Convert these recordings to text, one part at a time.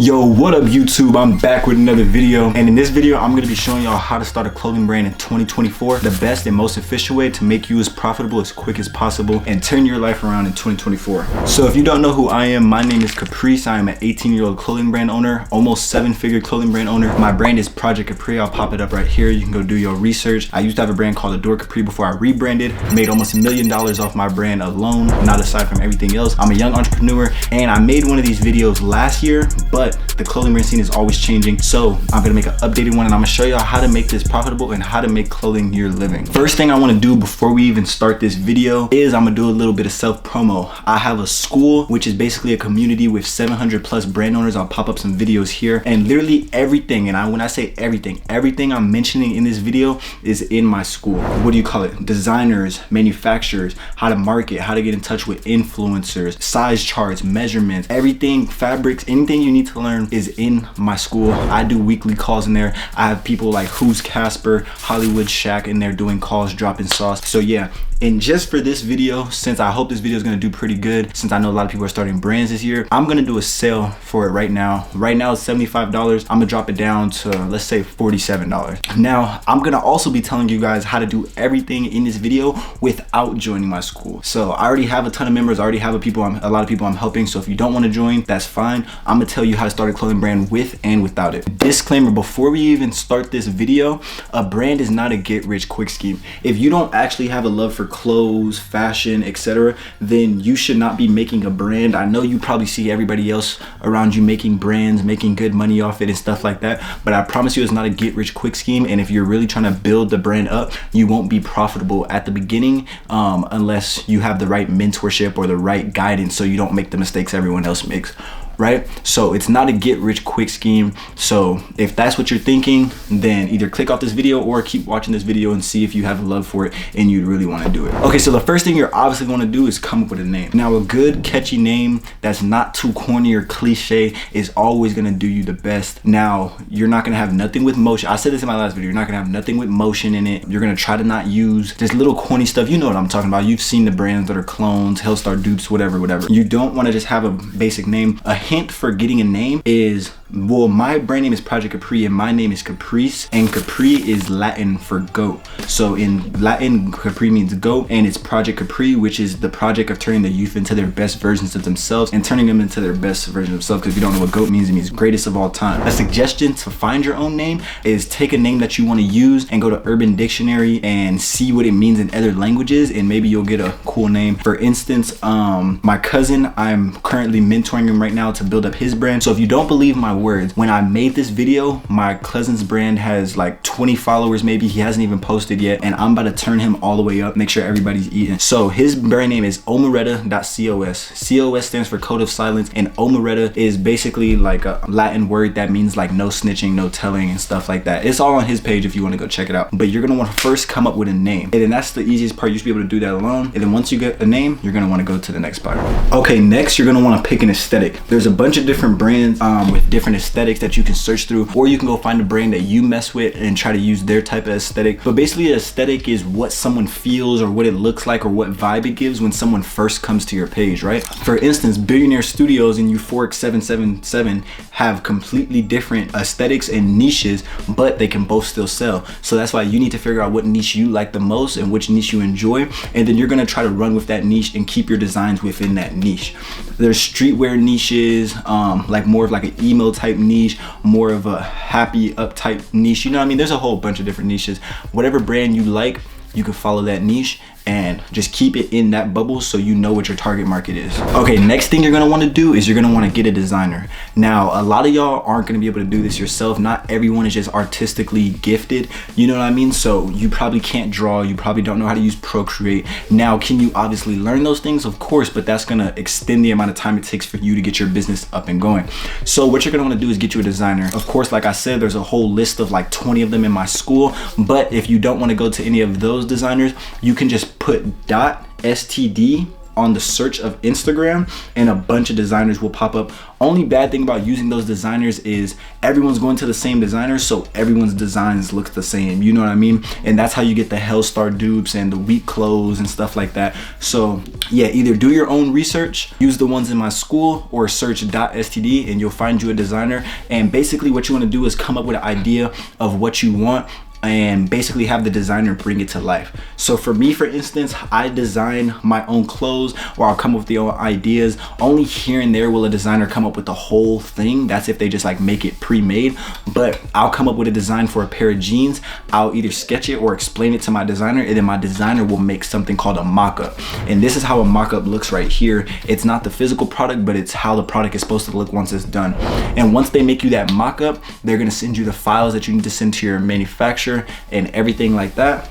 Yo, what up YouTube? I'm back with another video, and in this video I'm going to be showing y'all how to start a clothing brand in 2024, the best and most efficient way to make you as profitable as quick as possible and turn your life around in 2024. So if you don't know who I am, my name is Caprice. I am an 18-year-old clothing brand owner, almost 7-figure clothing brand owner. My brand is Project Capri. I'll pop it up right here. You can go do your research. I used to have a brand called Adore Capri before I rebranded. Made almost $1 million off my brand alone, not aside from everything else. I'm a young entrepreneur and I made one of these videos last year, but the clothing brand scene is always changing. So I'm gonna make an updated one and I'm gonna show y'all how to make this profitable and how to make clothing your living. First thing I wanna do before we even start this video is I'm gonna do a little bit of self promo. I have a school, which is basically a community with 700 plus brand owners. I'll pop up some videos here, and literally everything, and when I say everything I'm mentioning in this video is in my school. What do you call it? Designers, manufacturers, how to market, how to get in touch with influencers, size charts, measurements, everything, fabrics, anything you need to learn is in my school. I do weekly calls in there. I have people like Who's Casper, Hollywood Shaq in there doing calls, dropping sauce. So yeah, and just for this video, since I hope this video is gonna do pretty good, since I know a lot of people are starting brands this year, I'm gonna do a sale for it right now. Right now it's $75. I'm gonna drop it down to, let's say, $47. Now, I'm gonna also be telling you guys how to do everything in this video without joining my school. So I already have a ton of members, I already have a lot of people I'm helping. So if you don't wanna join, that's fine. I'm gonna tell you how to start a clothing brand with and without it. Disclaimer, before we even start this video, a brand is not a get rich quick scheme. If you don't actually have a love for clothes, fashion, etc., then you should not be making a brand. I know you probably see everybody else around you making brands, making good money off it and stuff like that, but I promise you it's not a get rich quick scheme. And if you're really trying to build the brand up, you won't be profitable at the beginning unless you have the right mentorship or the right guidance, so you don't make the mistakes everyone else makes. Right? So it's not a get rich quick scheme. So if that's what you're thinking, then either click off this video or keep watching this video and see if you have a love for it and you really want to do it. Okay, so the first thing you're obviously going to do is come up with a name. Now, a good catchy name that's not too corny or cliche is always going to do you the best. Now, you're not going to have nothing with motion. I said this in my last video. You're not going to have nothing with motion in it. You're going to try to not use this little corny stuff. You know what I'm talking about. You've seen the brands that are clones, Hellstar dupes, whatever. You don't want to just have a basic name. A hint for getting a name is, well, my brand name is Project Capri and my name is Caprice, and Capri is Latin for goat. So in Latin, Capri means goat, and it's Project Capri, which is the project of turning the youth into their best versions of themselves and turning them into their best version of themselves. Because if you don't know what goat means, it means greatest of all time. A suggestion to find your own name is take a name that you want to use and go to Urban Dictionary and see what it means in other languages, and maybe you'll get a cool name. For instance, my cousin, I'm currently mentoring him right now to build up his brand. So if you don't believe my words, when I made this video, my cousin's brand has like 20 followers maybe. He hasn't even posted yet, and I'm about to turn him all the way up, make sure everybody's eating. So his brand name is omeretta.cos. COS stands for Code of Silence, and omeretta is basically like a Latin word that means like no snitching, no telling, and stuff like that. It's all on his page if you want to go check it out. But you're gonna want to first come up with a name, and then that's the easiest part. You should be able to do that alone. And then once you get a name, you're gonna want to go to the next part. Okay, next you're gonna want to pick an aesthetic. There's a bunch of different brands with different aesthetics that you can search through, or you can go find a brand that you mess with and try to use their type of aesthetic. But basically, an aesthetic is what someone feels or what it looks like or what vibe it gives when someone first comes to your page, right? For instance, Billionaire Studios and Euphoric 777 have completely different aesthetics and niches, but they can both still sell. So that's why you need to figure out what niche you like the most and which niche you enjoy, and then you're gonna try to run with that niche and keep your designs within that niche. There's streetwear niches, like more of like an emo type niche, more of a happy up type niche, you know what I mean? There's a whole bunch of different niches. Whatever brand you like, you can follow that niche and just keep it in that bubble so you know what your target market is. Okay, next thing you're gonna wanna do is you're gonna wanna get a designer. Now, a lot of y'all aren't gonna be able to do this yourself. Not everyone is just artistically gifted, you know what I mean? So you probably can't draw, you probably don't know how to use Procreate. Now, can you obviously learn those things? Of course, but that's gonna extend the amount of time it takes for you to get your business up and going. So what you're gonna wanna do is get you a designer. Of course, like I said, there's a whole list of like 20 of them in my school, but if you don't wanna go to any of those designers, you can just put .std on the search of Instagram and a bunch of designers will pop up. Only bad thing about using those designers is everyone's going to the same designers, so everyone's designs look the same, you know what I mean? And that's how you get the Hellstar dupes and the weak clothes and stuff like that. So yeah, either do your own research, use the ones in my school, or search .std and you'll find you a designer. And basically what you want to do is come up with an idea of what you want and basically have the designer bring it to life. So for me, for instance, I design my own clothes, or I'll come up with the own ideas. Only here and there will a designer come up with the whole thing. That's if they just like make it pre-made. But I'll come up with a design for a pair of jeans. I'll either sketch it or explain it to my designer, and then my designer will make something called a mock-up. And this is how a mock-up looks right here. It's not the physical product, but it's how the product is supposed to look once it's done. And once they make you that mock-up, they're gonna send you the files that you need to send to your manufacturer and everything like that.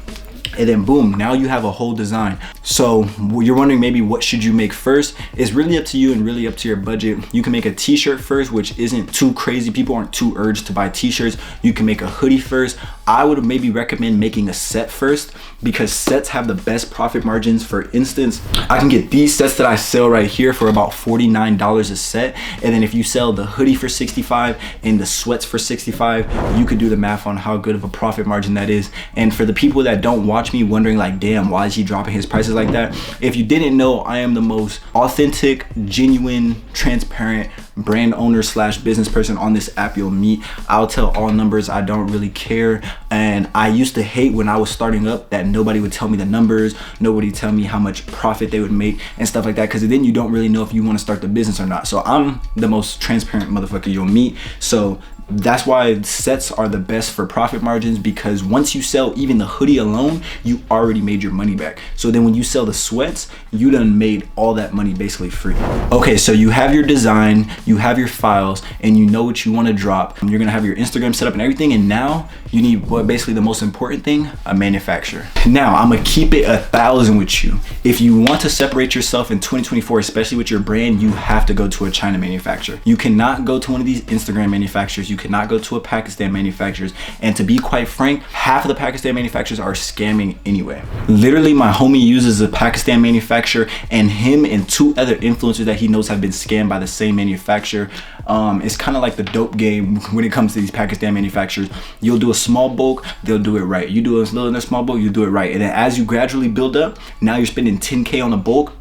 And then boom, now you have a whole design. So you're wondering maybe what should you make first? It's really up to you and really up to your budget. You can make a t-shirt first, which isn't too crazy. People aren't too urged to buy t-shirts. You can make a hoodie first. I would maybe recommend making a set first, because sets have the best profit margins. For instance, I can get these sets that I sell right here for about $49 a set. And then if you sell the hoodie for $65 and the sweats for $65, you could do the math on how good of a profit margin that is. And for the people that don't watch me wondering like, damn, why is he dropping his prices like that? If you didn't know, I am the most authentic, genuine, transparent brand owner slash business person on this app you'll meet. I'll tell all numbers. I don't really care. And I used to hate when I was starting up that nobody would tell me the numbers, nobody tell me how much profit they would make and stuff like that, because then you don't really know if you want to start the business or not. So I'm the most transparent motherfucker you'll meet. So that's why sets are the best for profit margins, because once you sell even the hoodie alone, you already made your money back. So then when you sell the sweats, you done made all that money basically free. Okay, so you have your design, you have your files, and you know what you want to drop. You're gonna have your Instagram set up and everything, and now you need what basically the most important thing, a manufacturer. Now I'm gonna keep it 1,000 with you. If you want to separate yourself in 2024, especially with your brand, you have to go to a China manufacturer. You cannot go to one of these Instagram manufacturers. You cannot go to a Pakistan manufacturers. And to be quite frank, half of the Pakistan manufacturers are scamming anyway. Literally, my homie uses a Pakistan manufacturer, and him and 2 other influencers that he knows have been scammed by the same manufacturer. It's kind of like the dope game when it comes to these Pakistan manufacturers. You'll do a small bulk, they'll do it right. You do a little in a small bulk, you do it right. And then as you gradually build up, now you're spending 10K on a bulk,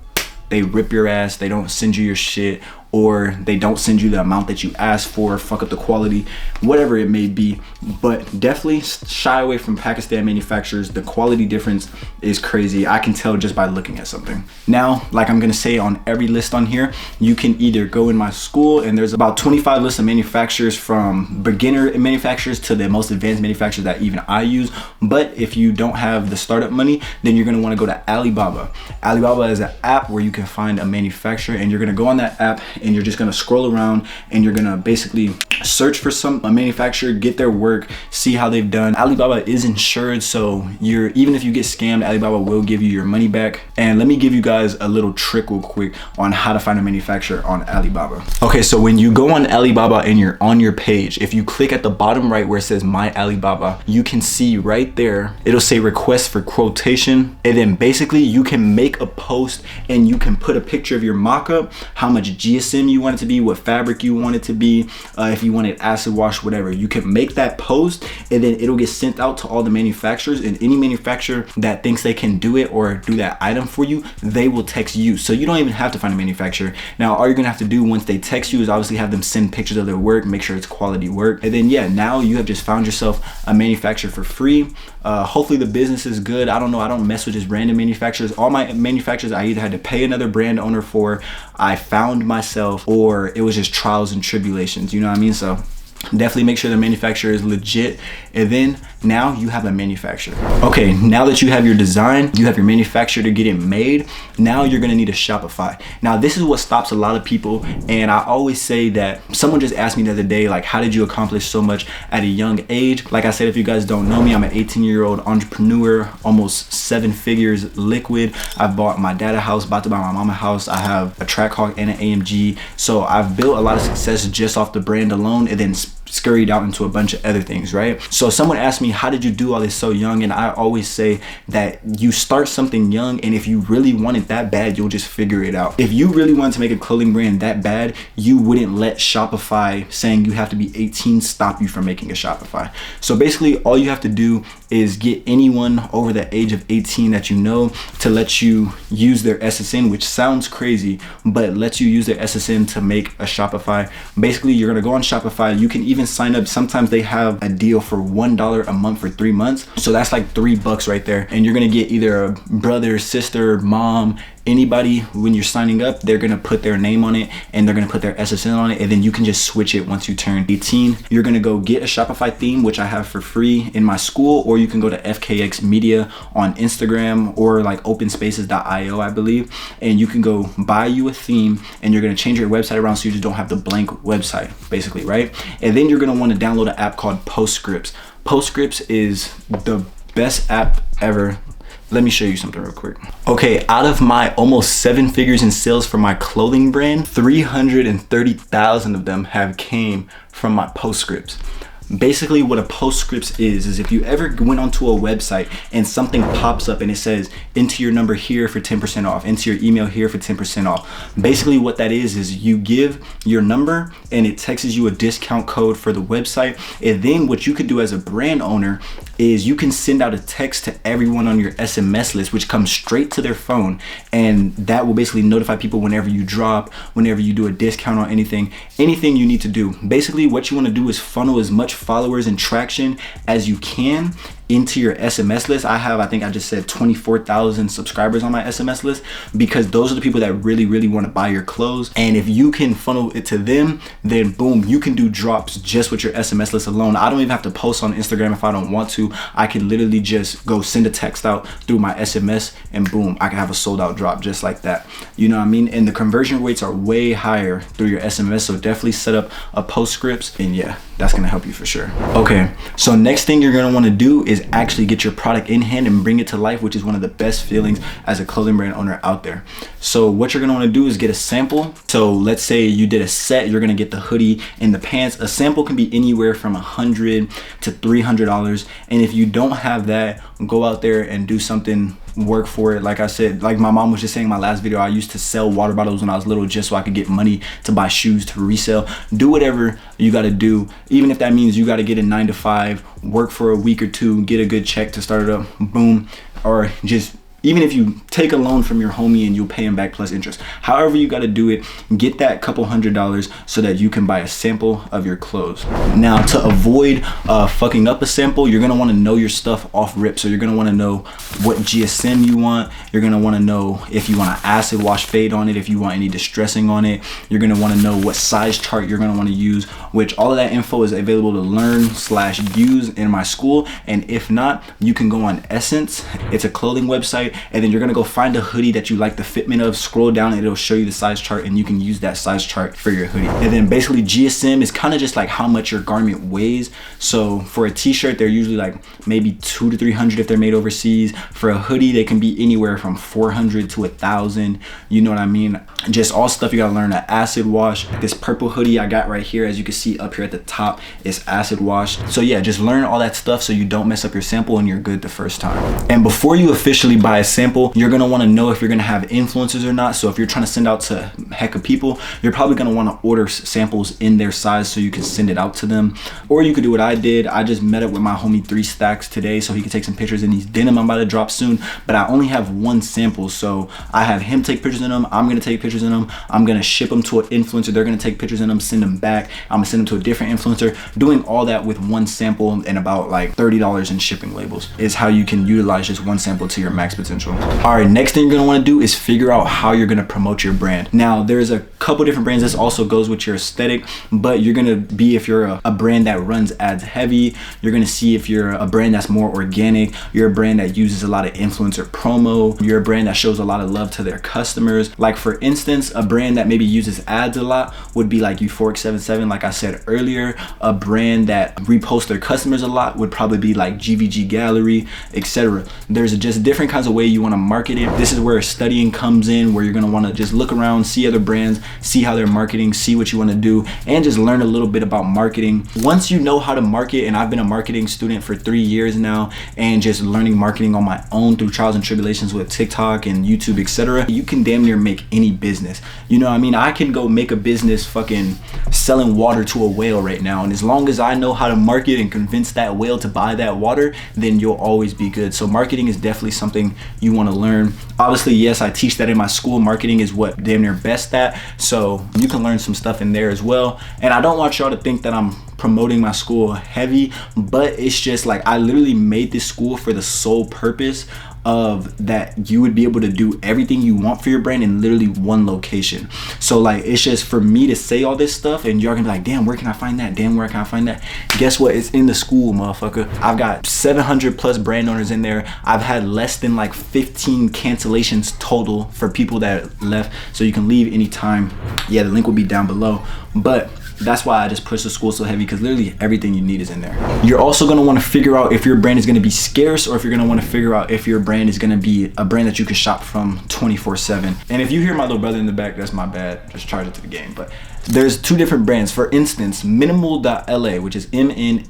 they rip your ass, they don't send you your shit, or they don't send you the amount that you asked for, fuck up the quality, whatever it may be. But definitely shy away from Pakistan manufacturers. The quality difference is crazy. I can tell just by looking at something. Now, like I'm gonna say on every list on here, you can either go in my school, and there's about 25 lists of manufacturers, from beginner manufacturers to the most advanced manufacturers that even I use. But if you don't have the startup money, then you're gonna wanna go to Alibaba. Alibaba is an app where you can find a manufacturer, and you're gonna go on that app and you're just gonna scroll around and you're gonna basically search for a manufacturer, get their work, see how they've done. Alibaba is insured, so even if you get scammed, Alibaba will give you your money back. And let me give you guys a little trick real quick on how to find a manufacturer on Alibaba. Okay, so when you go on Alibaba and you're on your page, if you click at the bottom right where it says My Alibaba, you can see right there, it'll say request for quotation. And then basically you can make a post and you can put a picture of your mock-up, how much GSM you want it to be, what fabric you want it to be, if you want it acid wash, whatever. You can make that post, and then it'll get sent out to all the manufacturers, and any manufacturer that thinks they can do it or do that item for you, they will text you. So you don't even have to find a manufacturer. Now all you're gonna have to do once they text you is obviously have them send pictures of their work, make sure it's quality work, and then yeah, now you have just found yourself a manufacturer for free. Hopefully the business is good. I don't know, I don't mess with just random manufacturers. All my manufacturers I either had to pay another brand owner for, I found myself, or it was just trials and tribulations, you know what I mean? So definitely make sure the manufacturer is legit. And then now you have a manufacturer. Okay, now that you have your design, you have your manufacturer to get it made, now you're gonna need a Shopify. Now this is what stops a lot of people, and I always say that someone just asked me the other day, like, how did you accomplish so much at a young age? Like I said, if you guys don't know me, I'm an 18-year-old entrepreneur, almost 7 figures liquid. I bought my dad a house, about to buy my mom a house. I have a Trackhawk and an AMG. So I've built a lot of success just off the brand alone, and then scurried out into a bunch of other things, right? So someone asked me, how did you do all this so young? And I always say that you start something young, and if you really want it that bad, you'll just figure it out. If you really wanted to make a clothing brand that bad, you wouldn't let Shopify saying you have to be 18 stop you from making a Shopify. So basically all you have to do is get anyone over the age of 18 that you know to let you use their SSN, which sounds crazy, but it lets you use their SSN to make a Shopify. Basically, you're gonna go on Shopify. You can even sign up. Sometimes they have a deal for $1 a month for 3 months. So that's like $3 right there. And you're gonna get either a brother, sister, mom, anybody. When you're signing up, they're gonna put their name on it and they're gonna put their SSN on it, and then you can just switch it once you turn 18. You're gonna go get a Shopify theme, which I have for free in my school, or you can go to FKX Media on Instagram or like openspaces.io, I believe, and you can go buy you a theme, and you're gonna change your website around so you just don't have the blank website, basically, right? And then you're gonna want to download an app called Postscripts. Postscripts is the best app ever. Let me show you something real quick. Okay, out of my almost 7 figures in sales for my clothing brand, 330,000 of them have came from my Postscripts. Basically what a Postscripts is if you ever went onto a website and something pops up and it says enter your number here for 10% off, enter your email here for 10% off. Basically what that is you give your number and it texts you a discount code for the website. And then what you could do as a brand owner is you can send out a text to everyone on your SMS list, which comes straight to their phone, and that will basically notify people whenever you drop, whenever you do a discount on anything you need to do. Basically what you want to do is funnel as much followers and traction as you can into your SMS list. I think I just said 24,000 subscribers on my SMS list, because those are the people that really want to buy your clothes. And if you can funnel it to them, then boom, you can do drops just with your SMS list alone. I don't even have to post on Instagram if I don't want to. I can literally just go send a text out through my SMS and boom, I can have a sold out drop just like that. You know what I mean? And the conversion rates are way higher through your SMS, so definitely set up a Postscripts, and yeah, that's gonna help you for sure. Okay, so next thing you're gonna want to do is actually get your product in hand and bring it to life, which is one of the best feelings as a clothing brand owner out there. So what you're gonna want to do is get a sample. So let's say you did a set, you're gonna get the hoodie and the pants. A sample can be anywhere from $100 to $300, and if you don't have that, go out there and do something, work for it. Like I said, like my mom was just saying in my last video, I used to sell water bottles when I was little just so I could get money to buy shoes to resell. Do whatever you got to do, even if that means you got to get a 9 to 5, work for a week or two, get a good check to start it up, boom. Or just even if you take a loan from your homie and you'll pay him back plus interest, however you got to do it, get that couple $100s so that you can buy a sample of your clothes. Now, to avoid fucking up a sample, you're gonna want to know your stuff off rip. So you're gonna want to know what GSM you want. You're gonna want to know if you want an acid wash fade on it, if you want any distressing on it. You're gonna want to know what size chart you're gonna want to use, which all of that info is available to learn/use in my school. And if not, you can go on Essence. It's a clothing website. And then you're gonna go find a hoodie that you like the fitment of, scroll down and it'll show you the size chart, and you can use that size chart for your hoodie. And then basically GSM is kind of just like how much your garment weighs. So for a t-shirt, they're usually like maybe 200 to 300 if they're made overseas. For a hoodie, they can be anywhere from 400 to 1,000. You know what I mean? Just all stuff you gotta learn. An acid wash. This purple hoodie I got right here, as you can see up here at the top, is acid wash. So yeah, just learn all that stuff so you don't mess up your sample and you're good the first time. And before you officially buy a sample, you're gonna want to know if you're gonna have influencers or not. So if you're trying to send out to a heck of people, you're probably gonna want to order samples in their size so you can send it out to them. Or you could do what I did. I just met up with my homie 3 Stacks today so he could take some pictures in these denim I'm about to drop soon, but I only have 1 sample, so I have him take pictures in them. I'm gonna take pictures in them. I'm gonna ship them to an influencer. They're gonna take pictures in them, send them back. I'm gonna send them to a different influencer. Doing all that with 1 sample and about like $30 in shipping labels is how you can utilize just 1 sample to your max potential. All right, next thing you're gonna wanna do is figure out how you're gonna promote your brand. Now, there's a couple different brands. This also goes with your aesthetic, but you're gonna be, if you're a brand that runs ads heavy, you're gonna see if you're a brand that's more organic, you're a brand that uses a lot of influencer promo, you're a brand that shows a lot of love to their customers. Like for instance, a brand that maybe uses ads a lot would be like Euphoric77, like I said earlier. A brand that reposts their customers a lot would probably be like GVG Gallery, etc. There's just different kinds of ways way you want to market it. This is where studying comes in, where you're going to want to just look around, see other brands, see how they're marketing, see what you want to do, and just learn a little bit about marketing. Once you know how to market, and I've been a marketing student for 3 years now, and just learning marketing on my own through trials and tribulations with TikTok and YouTube, etc., you can damn near make any business. You know what I mean? I can go make a business fucking selling water to a whale right now, and as long as I know how to market and convince that whale to buy that water, then you'll always be good. So marketing is definitely something you want to learn. Obviously, yes, I teach that in my school. Marketing is what damn near best at, so you can learn some stuff in there as well. And I don't want y'all to think that I'm promoting my school heavy, but it's just like I literally made this school for the sole purpose of that you would be able to do everything you want for your brand in literally one location. So like, it's just for me to say all this stuff and you're gonna be like, damn, where can I find that? Damn, where can I find that? Guess what? It's in the school, motherfucker. I've got 700 plus brand owners in there. I've had less than like 15 cancellations total for people that left, so you can leave anytime. Yeah, the link will be down below, but that's why I just push the school so heavy, because literally everything you need is in there. You're also going to want to figure out if your brand is going to be scarce, or if you're going to want to figure out if your brand is going to be a brand that you can shop from 24/7. And if you hear my little brother in the back, that's my bad. Just charge it to the game. But there's two different brands. For instance, minimal.la, which is MNMLLA,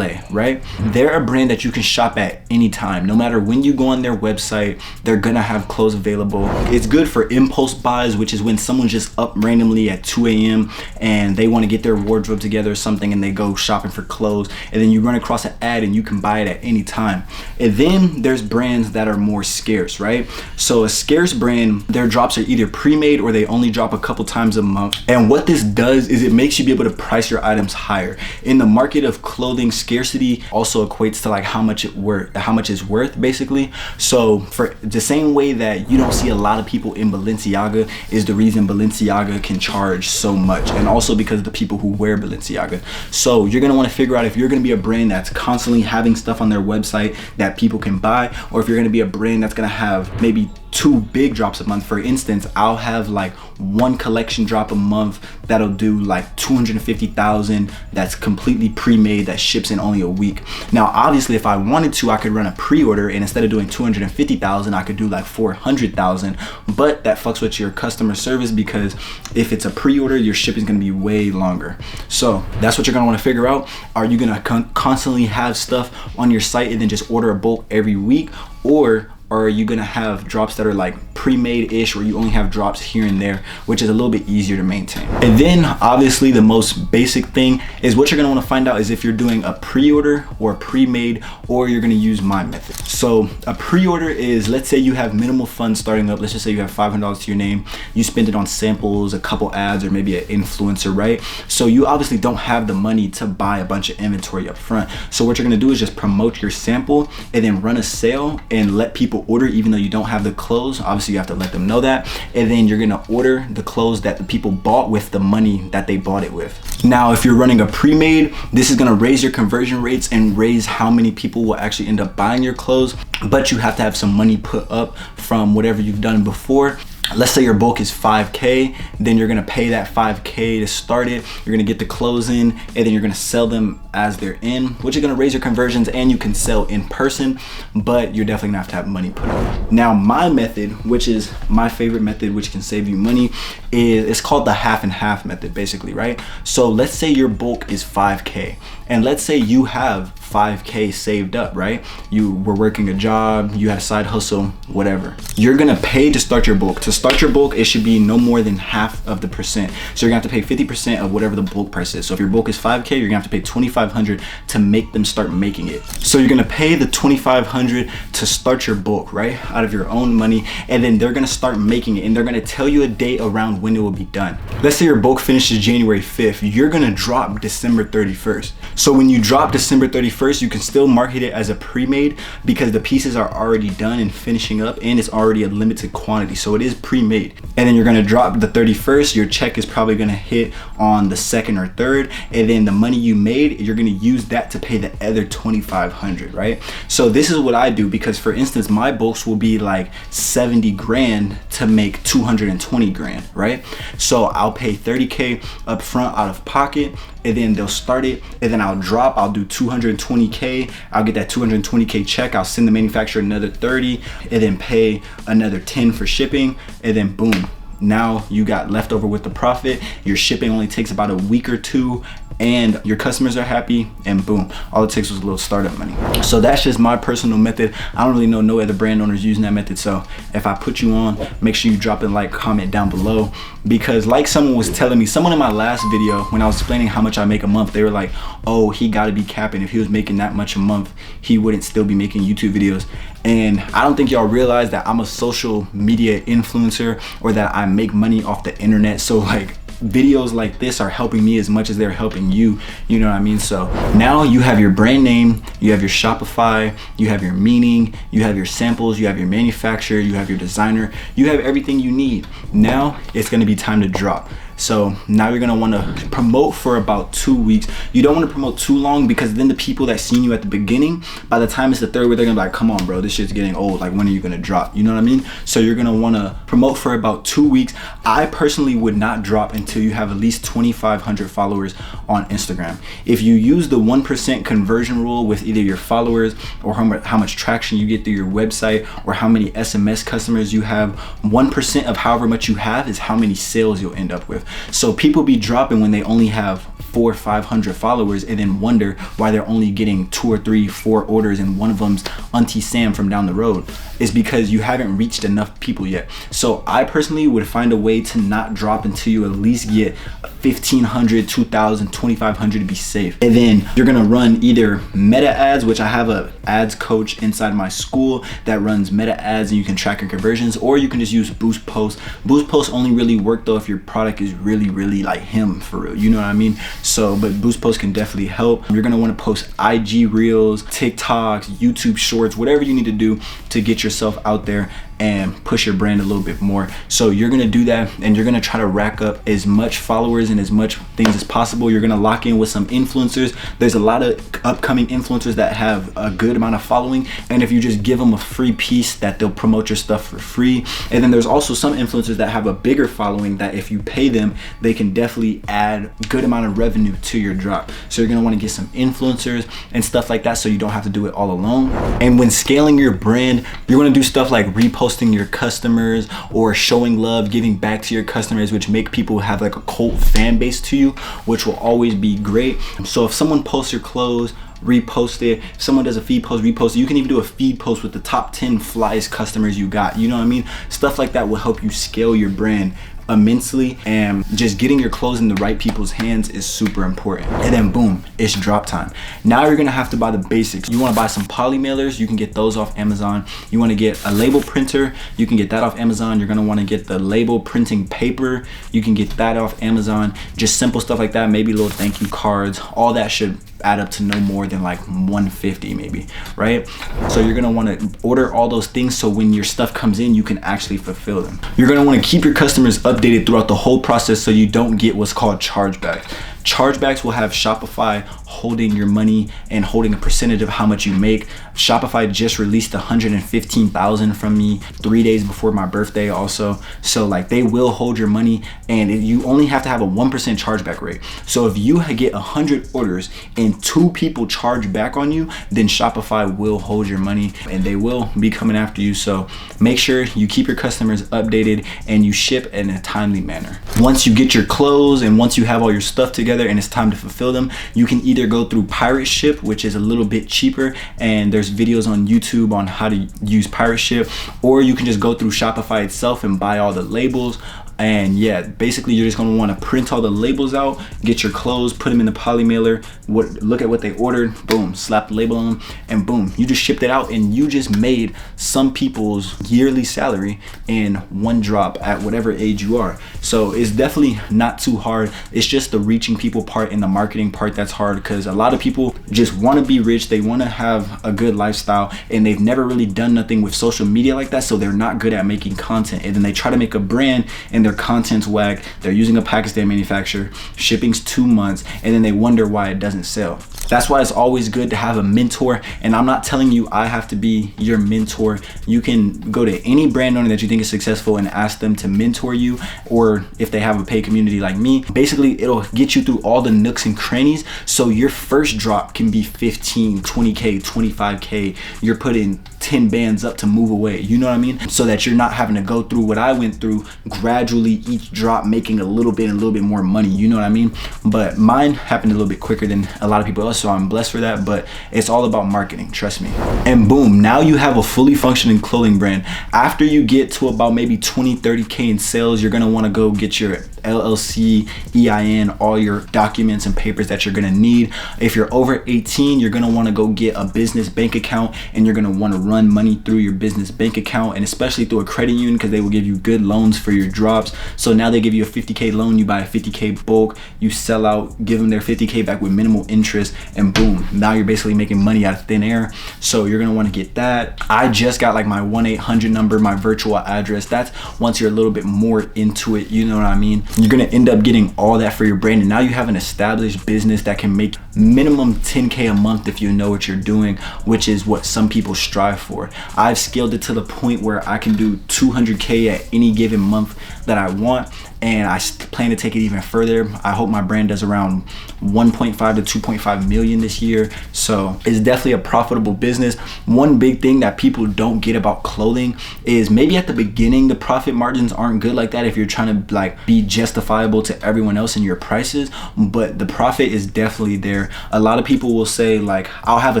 right? They're a brand that you can shop at any time. No matter when you go on their website, they're gonna have clothes available. It's good for impulse buys, which is when someone's just up randomly at 2 a.m. and they want to get their wardrobe together or something, and they go shopping for clothes, and then you run across an ad and you can buy it at any time. And then there's brands that are more scarce, right? So a scarce brand, their drops are either pre-made or they only drop a couple times a month. And what this does is it makes you be able to price your items higher. In the market of clothing, scarcity also equates to like how much it's worth basically. So for the same way that you don't see a lot of people in Balenciaga is the reason Balenciaga can charge so much, and also because of the people who wear Balenciaga. So you're gonna want to figure out if you're gonna be a brand that's constantly having stuff on their website that people can buy, or if you're gonna be a brand that's gonna have maybe 2 big drops a month. For instance, I'll have like 1 collection drop a month that'll do like 250,000, that's completely pre-made, that ships in only a week. Now obviously if I wanted to, I could run a pre-order, and instead of doing 250,000, I could do like 400,000, but that fucks with your customer service, because if it's a pre-order, your shipping is going to be way longer. So that's what you're going to want to figure out. Are you going to constantly have stuff on your site and then just order a bulk every week, or are you gonna have drops that are like pre-made-ish, where you only have drops here and there, which is a little bit easier to maintain? And then obviously the most basic thing is what you're gonna wanna find out is if you're doing a pre-order or pre-made, or you're gonna use my method. So a pre-order is, let's say you have minimal funds starting up. Let's just say you have $500 to your name. You spend it on samples, a couple ads, or maybe an influencer, right? So you obviously don't have the money to buy a bunch of inventory up front. So what you're gonna do is just promote your sample and then run a sale and let people order, even though you don't have the clothes. Obviously you have to let them know that, and then you're gonna order the clothes that the people bought with the money that they bought it with. Now if you're running a pre-made, this is gonna raise your conversion rates and raise how many people will actually end up buying your clothes, but you have to have some money put up from whatever you've done before. Let's say your bulk is 5K, then you're gonna pay that 5K to start it. You're gonna get the clothes in, and then you're gonna sell them as they're in, which is gonna raise your conversions, and you can sell in person, but you're definitely gonna have money put up. Now my method, which is my favorite method, which can save you money, it's called the half and half method basically, right? So let's say your bulk is 5K, and let's say you have 5K saved up, right? You were working a job, you had a side hustle, whatever. You're gonna pay to start your bulk. To start your bulk, it should be no more than half of the percent. So you're gonna have to pay 50% of whatever the bulk price is. So if your bulk is 5K, you're gonna have to pay $2,500 to make them start making it. So you're gonna pay the $2,500 to start your bulk, right? Out of your own money, and then they're gonna start making it, and they're gonna tell you a date around when it will be done. Let's say your bulk finishes January 5th, you're gonna drop December 31st. So when you drop December 31st, you can still market it as a pre-made, because the pieces are already done and finishing up, and it's already a limited quantity, so it is pre-made. And then you're gonna drop the 31st, your check is probably gonna hit on the 2nd or 3rd, and then the money you made, you're gonna use that to pay the other $2,500, right? So this is what I do, because for instance, my bulks will be like 70 grand to make 220 grand, right? So I'll pay 30K up front out of pocket, and then they'll start it, and then I'll I'll drop, I'll do 220K, I'll get that 220K check, I'll send the manufacturer another 30 and then pay another 10 for shipping, and then boom, now you got leftover with the profit. Your shipping only takes about a week or two, and your customers are happy, and boom, all it takes was a little startup money. So that's just my personal method. I don't really know no other brand owners using that method, so if I put you on, make sure you drop a like, comment down below, because like someone was telling me, someone in my last video when I was explaining how much I make a month, they were like, oh, he gotta be capping. If he was making that much a month, he wouldn't still be making YouTube videos. And I don't think y'all realize that I'm a social media influencer, or that I make money off the internet. So like, videos like this are helping me as much as they're helping you, you know what I mean? So now you have your brand name, you have your Shopify, you have your meaning, you have your samples, you have your manufacturer, you have your designer, you have everything you need. Now it's going to be time to drop. So now you're gonna wanna promote for about 2 weeks. You don't wanna promote too long, because then the people that seen you at the beginning, by the time it's the third week, they're gonna be like, come on bro, this shit's getting old, like when are you gonna drop? You know what I mean? So you're gonna wanna promote for about 2 weeks. I personally would not drop until you have at least 2,500 followers on Instagram. If you use the 1% conversion rule with either your followers, or how much traction you get through your website, or how many SMS customers you have, 1% of however much you have is how many sales you'll end up with. So people be dropping when they only have 400 or 500 followers, and then wonder why they're only getting 2 or 3, 4 orders, and one of them's Auntie Sam from down the road. Is because you haven't reached enough people yet. So I personally would find a way to not drop until you at least get 1,500, 2,000, 2,500 to be safe. And then you're gonna run either meta ads, which I have a ads coach inside my school that runs meta ads, and you can track your conversions, or you can just use boost posts. Boost posts only really work though if your product is really like him for real, you know what I mean? So, but boost posts can definitely help. You're gonna wanna post IG reels, TikToks, YouTube shorts, whatever you need to do to get yourself out there and push your brand a little bit more. So you're gonna do that, and you're gonna try to rack up as much followers and as much things as possible. You're gonna lock in with some influencers. There's a lot of upcoming influencers that have a good amount of following, and if you just give them a free piece, that they'll promote your stuff for free. And then there's also some influencers that have a bigger following that if you pay them, they can definitely add a good amount of revenue to your drop. So you're gonna wanna get some influencers and stuff like that, so you don't have to do it all alone. And when scaling your brand, you're gonna do stuff like reposting your customers, or showing love, giving back to your customers, which make people have like a cult fan base to you, which will always be great. So if someone posts your clothes, repost it. If someone does a feed post, repost it. You can even do a feed post with the top 10 flyest customers you got, you know what I mean? Stuff like that will help you scale your brand immensely, and just getting your clothes in the right people's hands is super important. And then boom, it's drop time. Now you're gonna have to buy the basics. You wanna buy some poly mailers, you can get those off Amazon. You wanna get a label printer, you can get that off Amazon. You're gonna wanna get the label printing paper, you can get that off Amazon. Just simple stuff like that, maybe little thank you cards. All that should add up to no more than like 150 maybe, right? So you're gonna wanna order all those things, so when your stuff comes in, you can actually fulfill them. You're gonna wanna keep your customers updated throughout the whole process, so you don't get what's called chargebacks. Chargebacks will have Shopify holding your money and holding a percentage of how much you make. Shopify just released 115,000 from me 3 days before my birthday also. So like, they will hold your money, and you only have to have a 1% chargeback rate. So if you get 100 orders and 2 people charge back on you, then Shopify will hold your money, and they will be coming after you. So make sure you keep your customers updated, and you ship in a timely manner. Once you get your clothes, and once you have all your stuff together and it's time to fulfill them, you can either go through Pirate Ship, which is a little bit cheaper, and there's videos on YouTube on how to use Pirate Ship, or you can just go through Shopify itself and buy all the labels. And yeah, basically you're just gonna wanna print all the labels out, get your clothes, put them in the poly mailer, look at what they ordered, boom, slap the label on them, and boom, you just shipped it out, and you just made some people's yearly salary in one drop at whatever age you are. So it's definitely not too hard. It's just the reaching people part and the marketing part that's hard, because a lot of people just wanna be rich, they wanna have a good lifestyle, and they've never really done nothing with social media like that, so they're not good at making content. And then they try to make a brand, and their content's whack, they're using a Pakistan manufacturer, shipping's 2 months, and then they wonder why it doesn't sell. That's why it's always good to have a mentor. And I'm not telling you I have to be your mentor. You can go to any brand owner that you think is successful and ask them to mentor you, or if they have a paid community like me, basically it'll get you through all the nooks and crannies. So your first drop can be 15, 20K, 25K. You're putting 10 bands up to move away, you know what I mean? So that you're not having to go through what I went through, gradually each drop making a little bit more money, you know what I mean? But mine happened a little bit quicker than a lot of people else, so I'm blessed for that. But it's all about marketing, trust me. And boom, now you have a fully functioning clothing brand. After you get to about maybe 20, 30K in sales, you're gonna wanna go get your LLC, EIN, all your documents and papers that you're gonna need. If you're over 18, you're gonna wanna go get a business bank account, and you're gonna wanna run money through your business bank account, and especially through a credit union, because they will give you good loans for your drops. So now they give you a 50K loan, you buy a 50K bulk, you sell out, give them their 50K back with minimal interest, and boom, now you're basically making money out of thin air. So you're gonna wanna get that. I just got like my 1-800 number, my virtual address. That's once you're a little bit more into it, you know what I mean? You're gonna end up getting all that for your brand, and now you have an established business that can make minimum 10K a month if you know what you're doing, which is what some people strive for. I've scaled it to the point where I can do 200K at any given month that I want, and I plan to take it even further. I hope my brand does around 1.5 to 2.5 million this year. So it's definitely a profitable business. One big thing that people don't get about clothing is maybe at the beginning the profit margins aren't good like that if you're trying to like be justifiable to everyone else in your prices, but the profit is definitely there. A lot of people will say like, I'll have a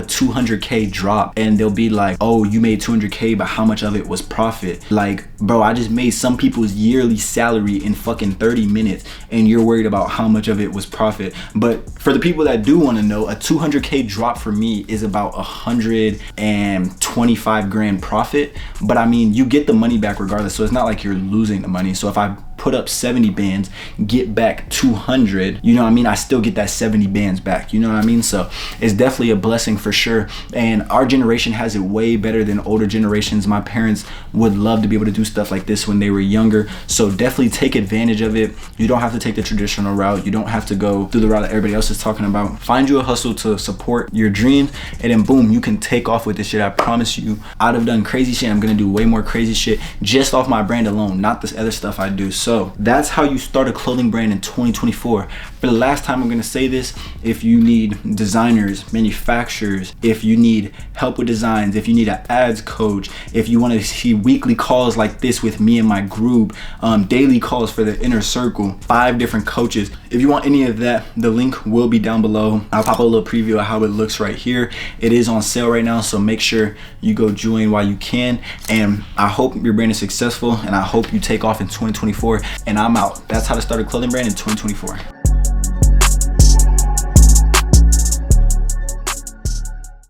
200K drop and they'll be like, oh, you made 200K, but how much of it was profit? Like, bro, I just made some people's yearly salary in fucking 30 minutes and you're worried about how much of it was profit. But for the people that do want to know, a 200K drop for me is about 125 grand profit, but I mean, you get the money back regardless, so it's not like you're losing the money. So if I put up 70 bands, get back 200, you know what I mean, I still get that 70 bands back, you know what I mean? So it's definitely a blessing for sure. And our generation has it way better than older generations. My parents would love to be able to do stuff like this when they were younger, so definitely take advantage of it. You don't have to take the traditional route, you don't have to go through the route that everybody else is talking about. Find you a hustle to support your dreams, and then boom, you can take off with this shit. I promise you, I'd have done crazy shit. I'm gonna do way more crazy shit just off my brand alone, not this other stuff I do. So that's how you start a clothing brand in 2024. For the last time, I'm gonna say this: if you need designers, manufacturers, if you need help with designs, if you need an ads coach, if you want to see weekly calls like this with me and my group, daily calls for the inner circle, 5 different coaches, if you want any of that, the link will be down below. I'll pop a little preview of how it looks right here. It is on sale right now, so make sure you go join while you can. And I hope your brand is successful, and I hope you take off in 2024. And I'm out. That's how to start a clothing brand in 2024.